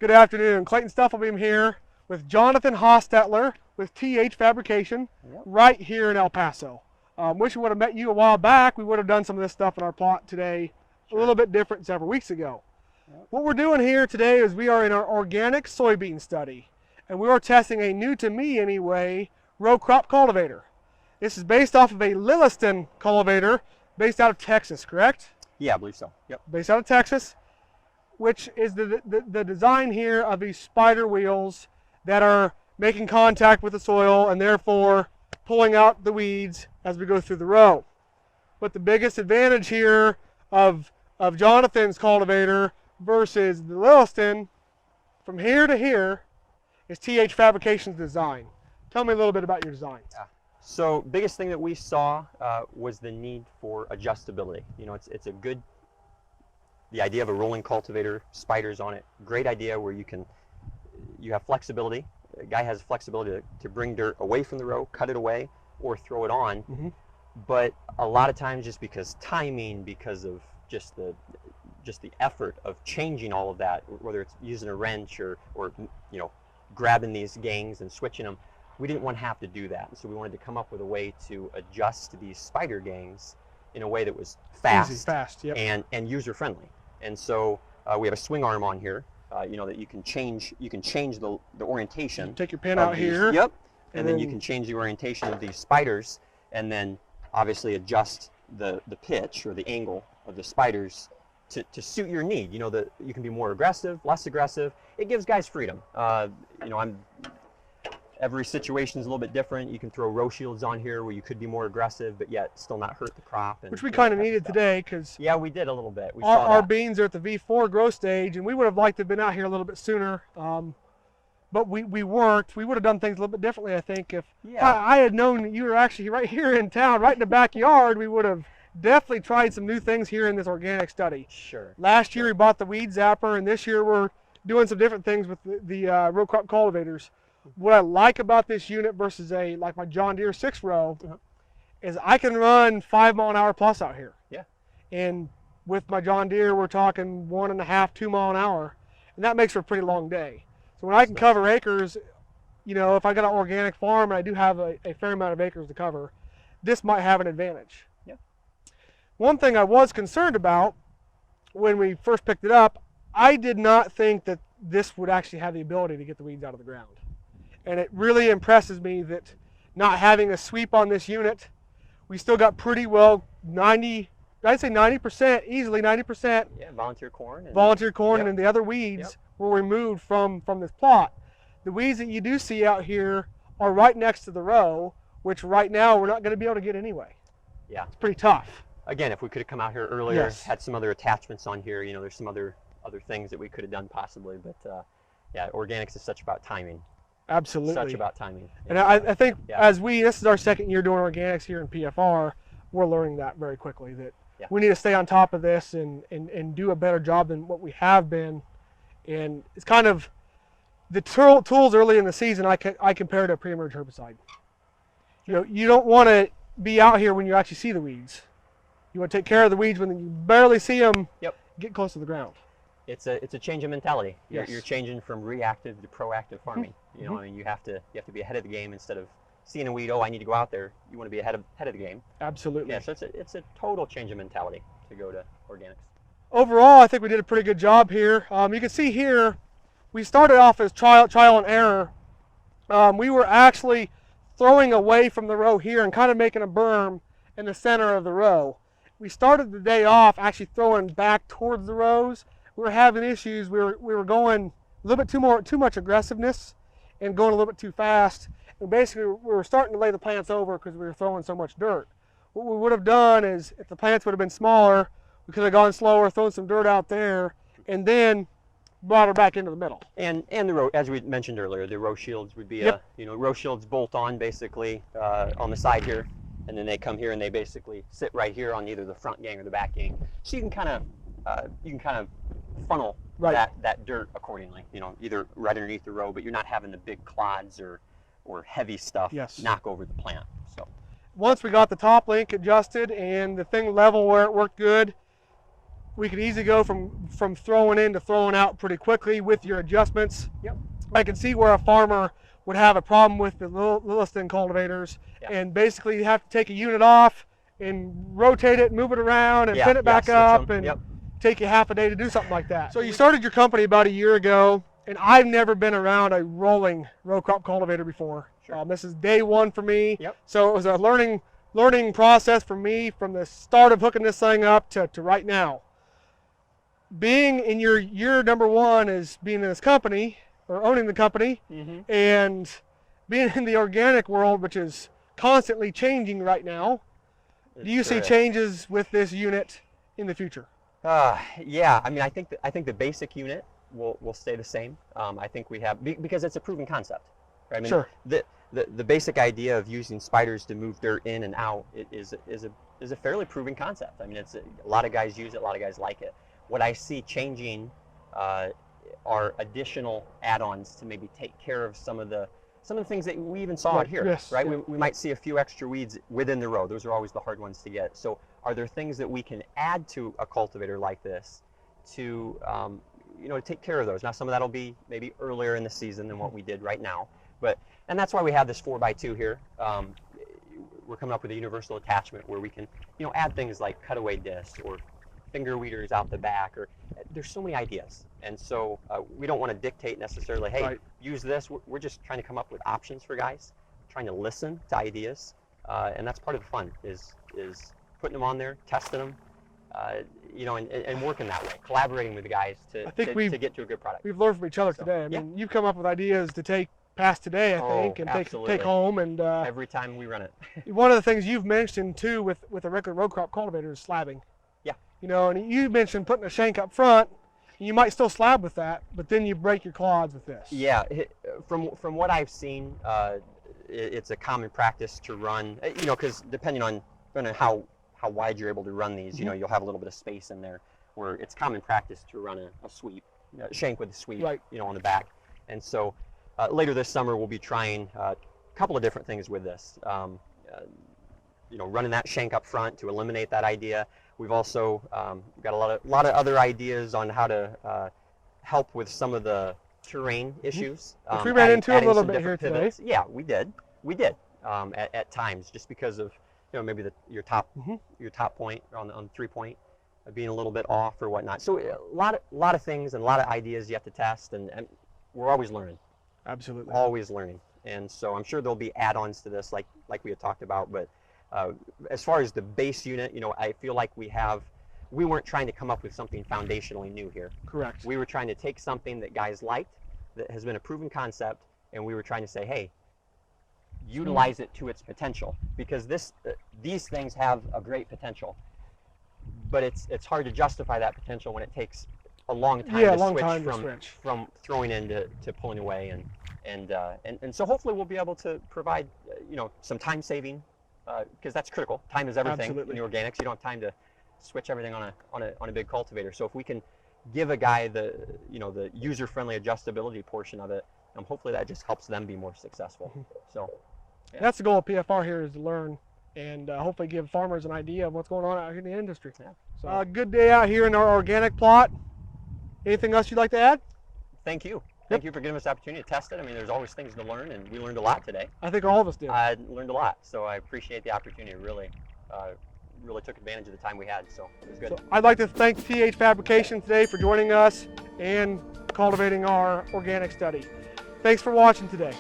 Good afternoon. Clayton Stufflebeam here with Jonathan Hostetler with TH Fabrication right here in El Paso. Wish we would have met you a while back. We would have done some of this stuff in our plot today a little bit different several weeks ago. What we're doing here today is we are in our organic soybean study, and we are testing a new to me anyway row crop cultivator. This is based off of a Lilliston cultivator based out of Texas, correct? Yeah, I believe so. Yep. Based out of Texas, which is the design here of these spider wheels that are making contact with the soil and therefore pulling out the weeds as we go through the row. But the biggest advantage here of Jonathan's cultivator versus the Lilliston from here to here is TH Fabrication's design. Tell me a little bit about your design. So biggest thing that we saw was the need for adjustability. You know, it's a good, the idea of a rolling cultivator, spiders on it, great idea where you have flexibility. A guy has flexibility to bring dirt away from the row, cut it away, or throw it on. Mm-hmm. But a lot of times just because timing, because of just the effort of changing all of that, whether it's using a wrench or you know, grabbing these gangs and switching them, we didn't want to have to do that. And so we wanted to come up with a way to adjust these spider gangs in a way that was fast, yep, and user friendly. And so we have a swing arm on here, you know, that you can change the orientation. You take your pin out here. Yep. And then you can change the orientation of these spiders, and then obviously adjust the pitch or the angle of the spiders to suit your need. You know, that you can be more aggressive, less aggressive. It gives guys freedom. You know, every situation is a little bit different. You can throw row shields on here where you could be more aggressive, but yet still not hurt the crop. Which we kind of needed today, because yeah, we did a little bit. Our beans are at the V4 growth stage, and we would have liked to have been out here a little bit sooner. But we weren't. We would have done things a little bit differently, I think. If I had known that you were actually right here in town, right in the backyard, we would have definitely tried some new things here in this organic study. Sure. Last year we bought the weed zapper, and this year we're doing some different things with the row crop cultivators. What I like about this unit versus like my John Deere 6-row is I can run 5 mile an hour plus out here. Yeah. And with my John Deere, we're talking 1.5, 2 mile an hour, and that makes for a pretty long day. So when I can cover acres, you know, if I got an organic farm and I do have a fair amount of acres to cover, this might have an advantage. Yeah. One thing I was concerned about when we first picked it up, I did not think that this would actually have the ability to get the weeds out of the ground. And it really impresses me that not having a sweep on this unit, we still got pretty well 90%, easily 90%. Yeah, volunteer corn. And the other weeds were removed from this plot. The weeds that you do see out here are right next to the row, which right now we're not going to be able to get anyway. Yeah. It's pretty tough. Again, if we could have come out here earlier, had some other attachments on here, you know, there's some other things that we could have done possibly, but yeah, organics is such about timing. Absolutely. Such about timing. And I think as this is our second year doing organics here in PFR, we're learning that very quickly, that we need to stay on top of this and do a better job than what we have been. And it's kind of the tools early in the season I compare to a pre-emerge herbicide. You know, you don't want to be out here when you actually see the weeds. You want to take care of the weeds when you barely see them. Get close to the ground. It's a change of mentality. Yes. You're changing from reactive to proactive farming. You know, I mean, you have to be ahead of the game instead of seeing a weed. Oh, I need to go out there. You want to be ahead of the game. Absolutely. Yeah. So it's a total change of mentality to go to organics. Overall, I think we did a pretty good job here. You can see here, we started off as trial and error. We were actually throwing away from the row here and kind of making a berm in the center of the row. We started the day off actually throwing back towards the rows. We were having issues. We were going a little bit too much aggressiveness and going a little bit too fast. And basically, we were starting to lay the plants over because we were throwing so much dirt. What we would have done is, if the plants would have been smaller, we could have gone slower, thrown some dirt out there, and then brought her back into the middle. And the row, as we mentioned earlier, the row shields would be row shields bolt on basically on the side here, and then they come here and they basically sit right here on either the front gang or the back gang. So you can kind of funnel that dirt accordingly, you know, either right underneath the row, but you're not having the big clods or heavy stuff knock over the plant. So once we got the top link adjusted and the thing level where it worked good, we can easily go from throwing in to throwing out pretty quickly with your adjustments. Yep. I can see where a farmer would have a problem with the Lilliston cultivators, Yeah. and basically you have to take a unit off and rotate it, move it around, and Yeah, pin it back switch up, 'em. and Yep. take you half a day to do something like that. So you started your company about a year ago, and I've never been around a rolling row crop cultivator before. Sure. This is day one for me. Yep. So it was a learning process for me from the start of hooking this thing up to right now. Being in your year number one is being in this company or owning the company, and being in the organic world, which is constantly changing right now. Do you see changes with this unit in the future? Yeah, I mean, I think the basic unit will stay the same. I think we have, because it's a proven concept, right? I mean, Sure. The basic idea of using spiders to move dirt in and out is a fairly proven concept. I mean, it's a lot of guys use it, a lot of guys like it. What I see changing are additional add-ons to maybe take care of some of the things that we even saw out here, yes, right? yeah. We might see a few extra weeds within the row. Those are always the hard ones to get. So are there things that we can add to a cultivator like this to, to take care of those? Now, some of that will be maybe earlier in the season than what we did right now, and that's why we have this 4x2 here. We're coming up with a universal attachment where we can, add things like cutaway discs or finger weeders out the back, or there's so many ideas. And so we don't want to dictate necessarily, hey, Right. use this. We're just trying to come up with options for guys, trying to listen to ideas, and that's part of the fun is putting them on there, testing them, and working that way, collaborating with the guys to get to a good product. We've learned from each other So, today. I yeah. mean, you've come up with ideas to take past today, I think, and absolutely. take home. And Every time we run it. one of the things you've mentioned too with a regular row crop cultivator is slabbing. Yeah. And you mentioned putting a shank up front. You might still slab with that, but then you break your clods with this. Yeah, from what I've seen, it's a common practice to run, because depending on how wide you're able to run these, you'll have a little bit of space in there, where it's common practice to run a sweep, shank with a sweep, Right. on the back. And so later this summer we'll be trying a couple of different things with this. Running that shank up front to eliminate that idea. We've also got a lot of other ideas on how to help with some of the terrain issues. Which we ran into a little some bit here different today. pivots. Yeah, we did at times, just because of maybe your top point on the 3-point being a little bit off or whatnot. So a lot of things and a lot of ideas you have to test, and we're always learning. Absolutely. Always learning. And so I'm sure there'll be add-ons to this, like we had talked about. But as far as the base unit, I feel like we weren't trying to come up with something foundationally new here. Correct. We were trying to take something that guys liked, that has been a proven concept, and we were trying to say, hey, utilize it to its potential, because these things have a great potential, but it's hard to justify that potential when it takes a long time to switch from throwing in to pulling away, and so hopefully we'll be able to provide some time saving, because that's critical. Time is everything. Absolutely. In the organics. You don't have time to switch everything on a big cultivator. So if we can give a guy the user-friendly adjustability portion of it, hopefully that just helps them be more successful. So yeah. That's the goal of PFR here, is to learn and hopefully give farmers an idea of what's going on out here in the industry. Yeah. So good day out here in our organic plot. Anything else you'd like to add? Thank you. Thank you for giving us the opportunity to test it. I mean, there's always things to learn, and we learned a lot today. I think all of us did. I learned a lot, so I appreciate the opportunity. Really took advantage of the time we had, so it was good. So I'd like to thank TH Fabrication today for joining us and cultivating our organic study. Thanks for watching today.